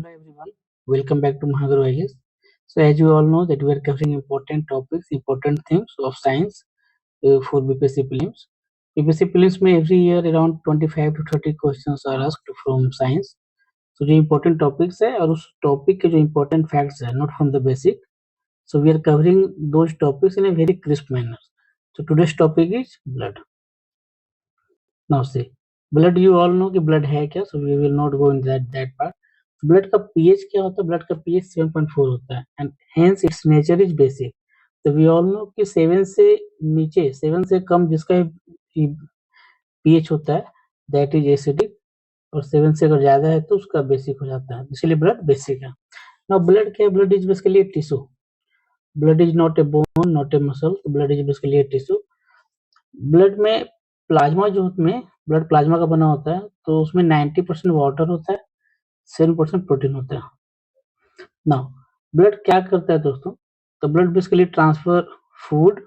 Hello everyone, welcome back to Mahaguru IAS. So as you all know that we are covering important topics, important themes of science for BPSC prelims. BPSC prelims में every year around 25 to 30 questions are asked from science. So जो important topics है और उस topic के जो important facts है, not from the basic. So we are covering those topics in a very crisp manner. So today's topic is blood. Now see, blood you all know कि blood है क्या, so we will not go in that part. Blood का pH क्या होता है? Blood का pH 7.4 होता है and hence it's nature is basic. तो वी ऑल नो कि 7 से नीचे, 7 से कम जिसका पीएच होता है दैट इज एसिडिक, और 7 से अगर ज्यादा है तो उसका बेसिक हो जाता है, इसलिए ब्लड बेसिक है. नाउ ब्लड क्या है? Blood is basically a tissue. Blood is not a bone, not a muscle. Blood is basically a tissue. Blood में प्लाज्मा जो में ब्लड प्लाज्मा का बना होता है, तो उसमें 90% वाटर होता है, 7% प्रोटीन होता है. नाउ ब्लड क्या करता है दोस्तों? तो blood basically transfer food,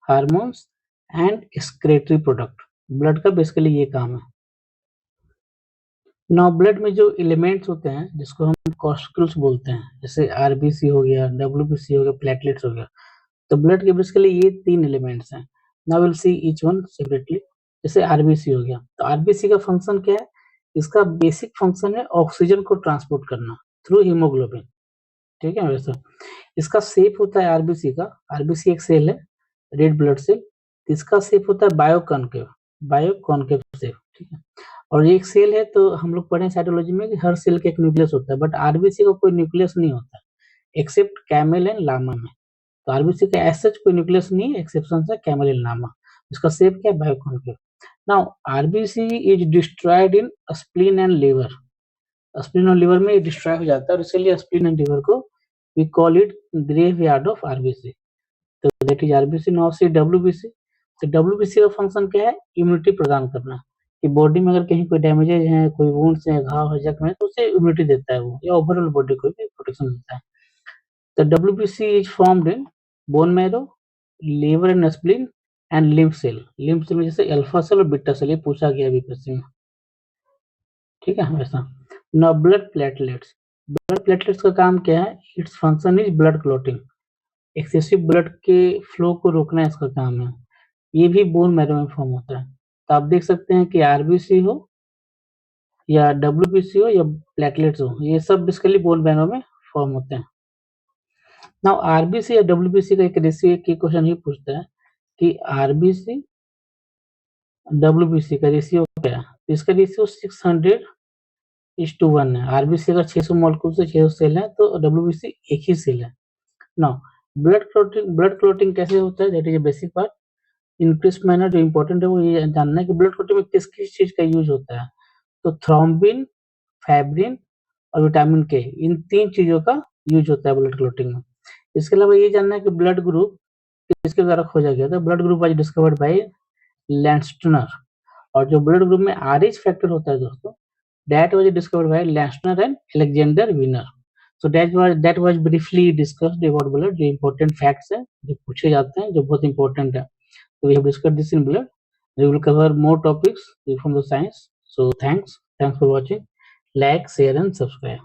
hormones and excretory product. Blood का बेसिकली ये काम है. नाउ ब्लड में जो एलिमेंट्स होते हैं जिसको हम कॉर्पस्कुल्स बोलते हैं, जैसे आरबीसी हो गया, डब्ल्यूबीसी हो गया, प्लेटलेट्स हो गया, तो ब्लड के बेसिकली ये 3 एलिमेंट्स हैं. Now will see each one separately. जैसे आरबीसी हो गया, तो आरबीसी का फंक्शन क्या है? इसका बेसिक फंक्शन है ऑक्सीजन को ट्रांसपोर्ट करना थ्रू हीमोग्लोबिन. ठीक है वैसा. इसका शेप होता है आरबीसी का, आरबीसी एक सेल है, रेड ब्लड सेल. इसका शेप होता है बायोकॉन्केव, बायोकॉन्केव शेप. ठीक है. और ये एक सेल है, तो हम लोग पढ़े साइटोलॉजी में कि हर सेल का एक न्यूक्लियस होता है, बट आरबीसी का कोई न्यूक्लियस नहीं होता एक्सेप्ट कैमल एंड लामा में. तो आरबीसी का एज सच कोई न्यूक्लियस नहीं है, एक्सेप्शन है कैमल एंड लामा. इसका शेप क्या है? Biconcave. Now RBC is destroyed in spleen and liver. Spleen और लिवर में डिस्ट्रॉय हो जाता है, और इसलिए स्प्लीन एंड लिवर को we call it graveyard of RBC. तो that is RBC. Now see WBC. तो डब्ल्यूबीसी का फंक्शन क्या है? इम्यूनिटी प्रदान करना. कि बॉडी में अगर कहीं कोई डैमेजेज है, कोई वुंड्स है, घाव है, जख्म है, तो उसे इम्यूनिटी देता है वो, या ओवरऑल बॉडी को भी प्रोटेक्शन देता है. तो WBC is formed in bone marrow, liver and spleen and lymph cell. Lymph cell में जैसे अल्फा सेल और बीटा सेल, ये पूछा गया बीपीएससी में. ठीक है वैसा. Now blood platelets. Blood platelets का काम क्या है? Its function is blood clotting. Excessive blood के फ्लो को रोकना इसका काम है. ये भी बोन मैरो में फॉर्म होता है. तो आप देख सकते हैं कि आरबीसी हो या डब्ल्यूबीसी हो या प्लेटलेट्स हो, ये सब बेसिकली बोन मैरो में फॉर्म होते हैं. नाउ आरबीसी या डब्ल्यूबीसी का एक रेशियो, एक क्वेश्चन ही पूछता है कि आरबीसी डब्ल्यूबीसी का रेशियो क्या है? इसका रेशियो 600:1 है. आरबीसी अगर 600 मॉलिक्यूल से 600 सेल है, तो डब्ल्यूबीसी एक ही सेल है. नाउ ब्लड क्लॉटिंग कैसे होता है? That is a basic part. In crisp manner जो इंपॉर्टेंट है वो ये जानना है कि ब्लड क्लॉटिंग में किस किस चीज का यूज होता है. तो थ्रोम्बिन, फैब्रिन और विटामिन के, इन 3 चीजों का यूज होता है ब्लड क्लॉटिंग में. इसके अलावा ये जानना है कि ब्लड ग्रुप किसके द्वारा खोजा गया था. Blood group was discovered by Landsteiner. और जो ब्लड ग्रुप में आरएच फैक्टर होता है दोस्तों, that was discovered by Landsteiner and Alexander Wiener. So that was briefly discussed about blood. जो important facts है जो पूछे जाते हैं, जो बहुत important है. So we have discussed this in blood. We will cover more topics from the science. So thanks for watching. Like, share and subscribe.